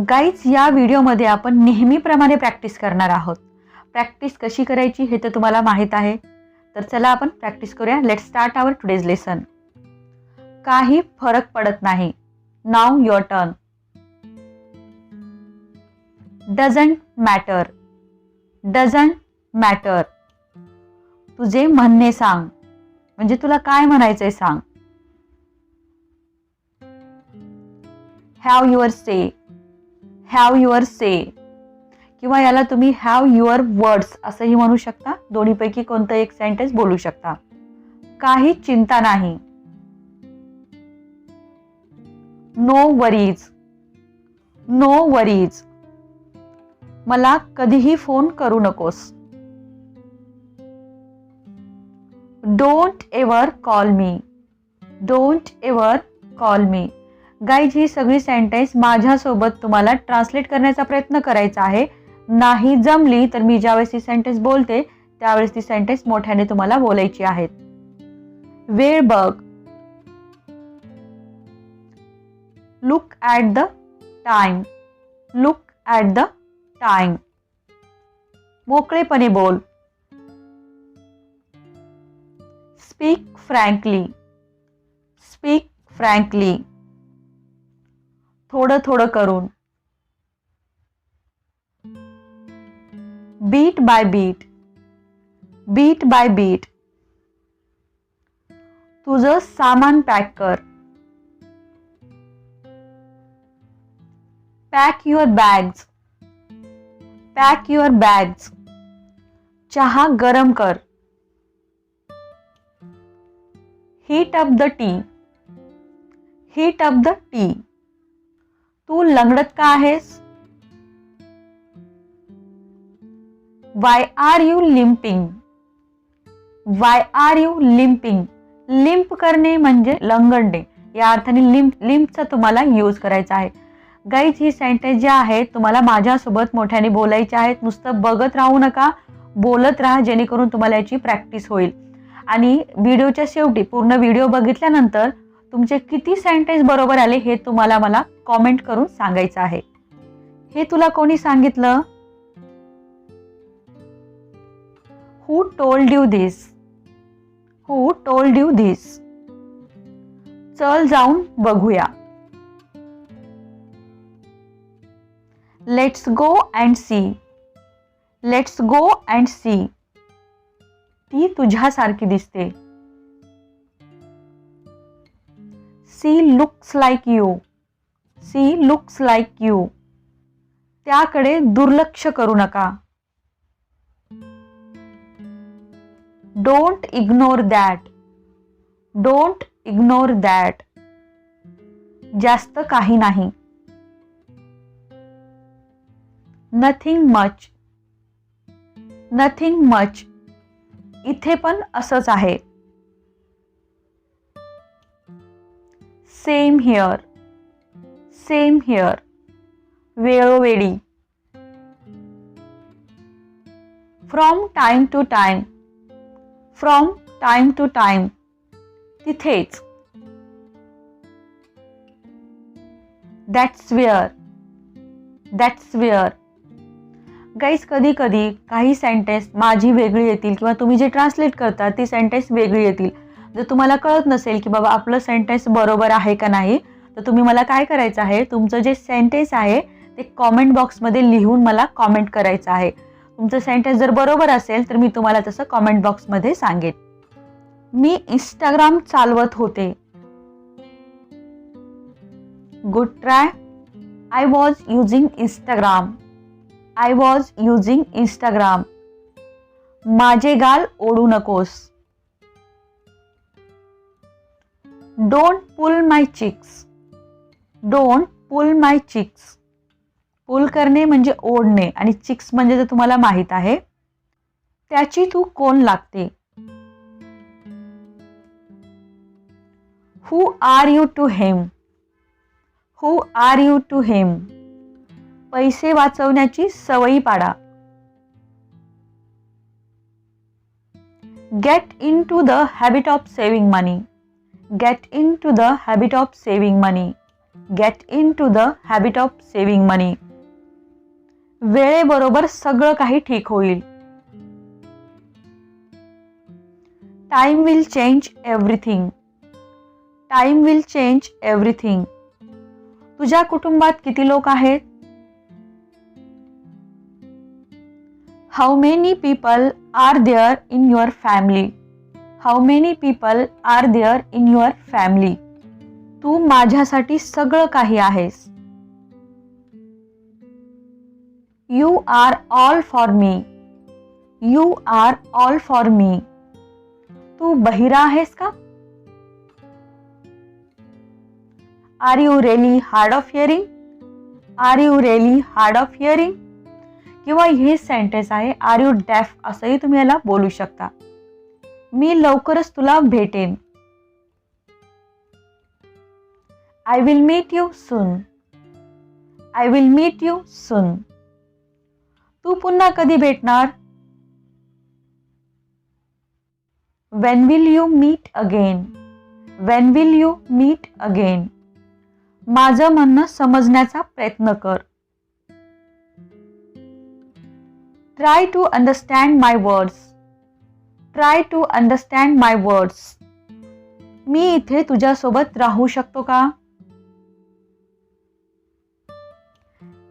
Guys, या व्हिडिओमध्ये आपण नेहमीप्रमाणे प्रॅक्टिस करणार आहोत. प्रॅक्टिस कशी करायची हे तर तुम्हाला माहीत आहे. तर चला आपण प्रॅक्टिस करूया. Let's start our today's lesson. काही फरक पडत नाही. Now your turn. Doesn't matter. Doesn't matter. तुझे म्हणणे सांग, म्हणजे तुला काय म्हणायचंय सांग. Have your say. Have your say किंवा याला तुम्ही हॅव युअर वर्ड्स असंही म्हणू शकता. दोन्हीपैकी कोणतं एक सेंटेन्स बोलू शकता. काही चिंता नाही. No worries. No worries. मला कधीही फोन करू नकोस. Don't ever call me. Don't ever call me. Guys, ही सगळी सेंटेन्स माझ्यासोबत तुम्हाला ट्रान्सलेट करण्याचा प्रयत्न करायचा आहे. नाही जमली तर मी ज्यावेळेस ही सेंटेन्स बोलते त्यावेळेस ती सेंटेन्स मोठ्याने तुम्हाला बोलायची आहेत. वेळ बघ. Look at the time. Look at the time. मोकळेपणे बोल. Speak frankly. Speak frankly. थोडं थोडं करून. Bit by bit. Bit by bit. तुझं सामान पॅक कर. Pack your bags. Pack your bags. चहा गरम कर. Heat up the tea. Heat up the tea. तू लंगडत का आहेस? Why are you limping. Why are you limping. Limp करणे म्हणजे लंगडणे, या अर्थाने लिम्पचा तुम्हाला यूज करायचा आहे. गाईज, ही सेंटेन्स जी आहे तुम्हाला माझ्यासोबत मोठ्याने बोलायची आहेत. नुसतं बघत राहू नका, बोलत राहा, जेणेकरून तुम्हाला याची प्रॅक्टिस होईल. आणि व्हिडिओच्या शेवटी पूर्ण व्हिडिओ बघितल्यानंतर तुमचे किती सेंटेन्स बरोबर आले हे तुम्हाला मला कॉमेंट करून सांगायचं आहे. हे तुला कोणी सांगितलं? Who told you this? Who told you this? चल जाऊन बघूया. Let's go and see. Let's go and see. ती तुझ्यासारखी दिसते. She looks like you. She looks like you. त्याकडे दुर्लक्ष करू नका. Don't ignore that. Don't ignore that. जास्त काही नाही. Nothing much. Nothing much. इथे पण असंच आहे. Same here. Same here. वेळोवेळी. From time to time. From time to time. तिथेच. That's where. That's where. Guys, कधी कधी काही सेंटेन्स माझी वेगळी येतील किंवा तुम्ही जे ट्रान्सलेट करता ती सेंटेन्स वेगळी येतील. जर तुम्हाला कळत नसेल की बाबा आपलं सेंटेन्स बरोबर आहे का नाही, तर तुम्ही मला काय करायचं आहे, तुमचं जे सेंटेन्स आहे ते कॉमेंट बॉक्समध्ये लिहून मला कॉमेंट करायचं आहे. तुमचं सेंटेन्स जर बरोबर असेल तर मी तुम्हाला तसं कॉमेंट बॉक्समध्ये सांगेन. मी इंस्टाग्राम चालवत होते. Good try. I was using Instagram. I was using Instagram. माझे गाल ओढू नकोस. Don't pull my cheeks. Don't pull my cheeks. Pull करणे म्हणजे ओढणे आणि चिक्स म्हणजे जर तुम्हाला माहित आहे. त्याची तू कोण लागते. Who are you to him. Who are you to him. पैसे वाचवण्याची सवयी पाडा. Get into the habit of saving money. Get into the habit of saving money. Get into the habit of saving money. वेळेबरोबर सगळं काही ठीक होईल. Time will change everything. Time will change everything. तुझ्या कुटुंबात किती लोक आहेत? How many people are there in your family. How many people are there in your family. तू माझ्यासाठी सगळं काही आहेस. You are all for me. You are all for me. तू बहिरा आहेस का? Are you really hard of hearing. Are you really hard of hearing. किंवा हे सेंटेन्स आहे आर यू डेफ असंही तुम्ही याला बोलू शकता. मी लवकरच तुला भेटेन. I will meet you soon. I will meet you soon. तू पुन्हा कधी भेटणार? When will you meet again? When will you meet again? माझं म्हणणं समजण्याचा प्रयत्न कर. Try to understand my words. Try to understand my words. मी इथे तुझ्यासोबत राहू शकतो का?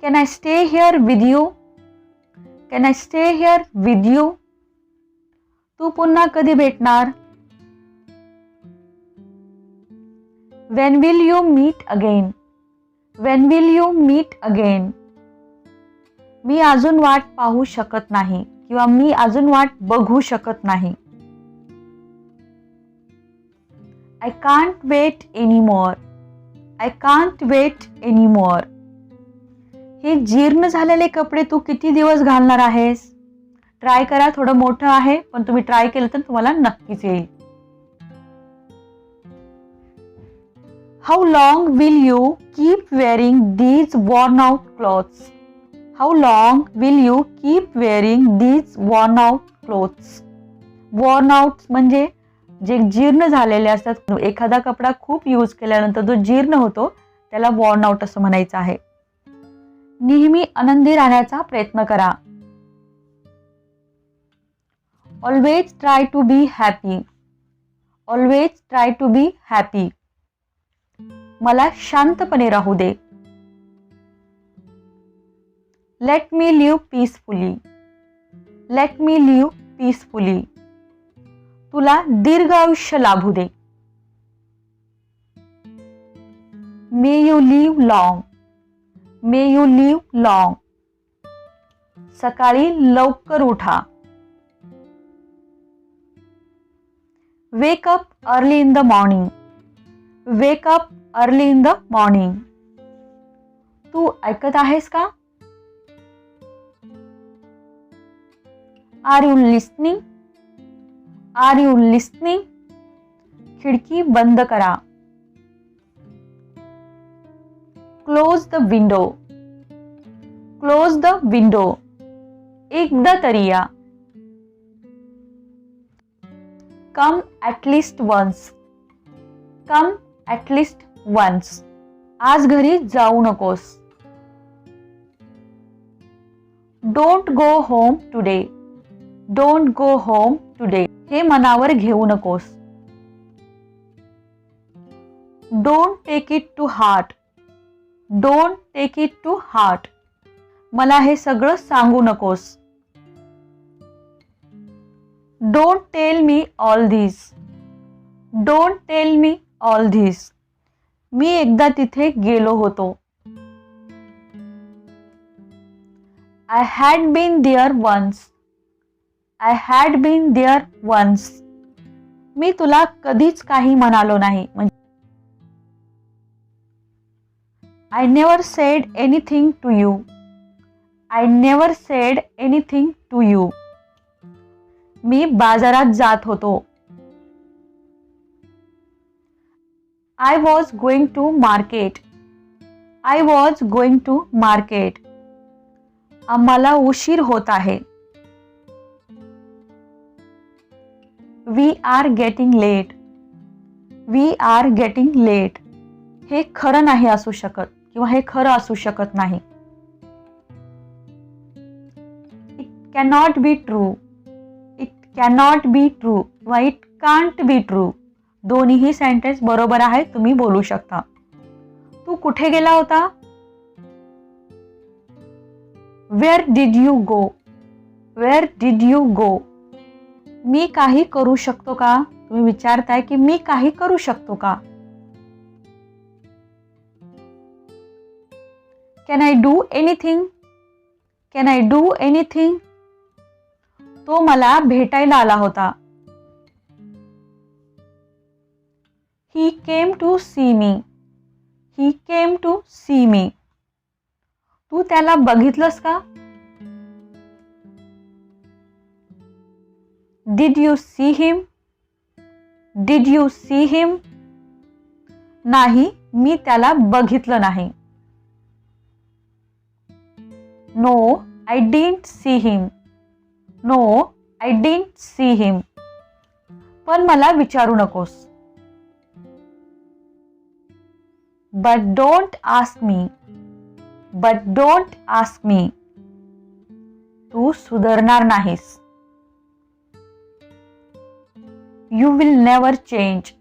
Can I stay here with you? Can I stay here with you? तू पुन्हा कधी भेटणार? When will you meet again? When will you meet again? मी अजून वाट पाहू शकत नाही किंवा मी अजून वाट बघू शकत नाही. I can't wait anymore. I can't wait anymore. हे जीर्ण झालेले कपडे तू किती दिवस घालणार आहेस? ट्राय करा, थोडं मोठं आहे पण तुम्ही ट्राय केलं तर तुम्हाला नक्कीच येईल. How long will you keep wearing these worn out clothes? How long will you keep wearing these worn out clothes? Worn out म्हणजे जे जीर्ण झालेले असतात. एखादा कपडा खूप यूज केल्यानंतर जो जीर्ण होतो त्याला worn out असं म्हणायचं आहे. नेहमी आनंदी राहण्याचा प्रयत्न करा. Always try to be happy. Always try to be happy. मला शांतपणे राहू दे. Let me live peacefully. Let me live peacefully. तुला दीर्घ आयुष्य लाभू दे. May you live long. May you live long. सकाळी लवकर उठा. Wake up early in the morning. Wake up early in the morning. तू ऐकत आहेस का? Are you listening? Are you listening? खिडकी बंद करा. Close the window. Close the window. एकदा तरी या. Come at least once. Come at least once. आज घरी जाऊ नकोस. Don't go home today. Don't go home today. हे मनावर घेऊ नकोस. Don't take it to heart. Don't take it to heart. मला हे सगळं सांगू नकोस. Don't tell me all this. Don't tell me all this. मी एकदा तिथे गेलो होतो. I had been there once. I had been there once. मी तुला कधीच काही म्हणालो नाही. I never said anything to you. I never said anything to you. मी बाजारात जात होतो. I was going to market. I was going to market. आम्हाला उशीर होत आहे. We are getting late. We are getting late. हे खरं नाही असू शकत किंवा हे खरं असू शकत नाही. It cannot be true. It cannot be true किंवा इट कांट बी ट्रू. दोन्हीही सेंटेन्स बरोबर आहे, तुम्ही बोलू शकता. तू कुठे गेला होता? वेअर डिड यू गो? वेअर डिड यू गो? मी काही करू शकतो का? तुम्ही विचारताय की मी काही करू शकतो का? Can I do anything? Can I do anything? तो मला भेटायला आला होता. He came to see me. He came to see me. तू त्याला बघितलंस का? Did you see him? Did you see him? नाही, मी त्याला बघितलं नाही. No I didn't see him. No I didn't see him. पण मला विचारू नकोस. But don't ask me. But don't ask me. तू सुधारणार नाहीस. You will never change.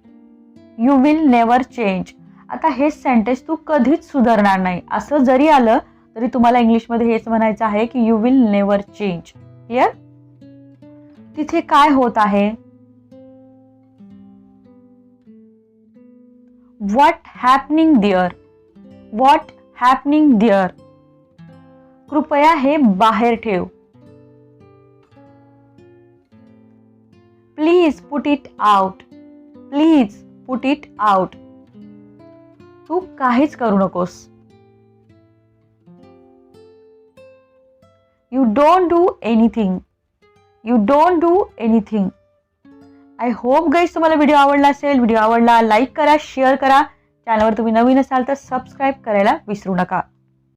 You will never change. आता हे सेंटेन्स तू कधीच सुधारणार नाही असं जरी आलं तरी तुम्हाला इंग्लिशमध्ये हेच म्हणायचं आहे की you will never change. Clear? तिथे काय होत आहे? What happening there? What happening there? कृपया हे बाहेर ठेव. Please put it out. Please put it out. तू काहीच करू नकोस. You don't do anything. You don't do anything. I hope guys तुम्हाला व्हिडिओ आवडला असेल. व्हिडिओ आवडला लाईक करा, शेअर करा. चॅनलवर तुम्ही नवीन असाल तर सबस्क्राईब करायला विसरू नका.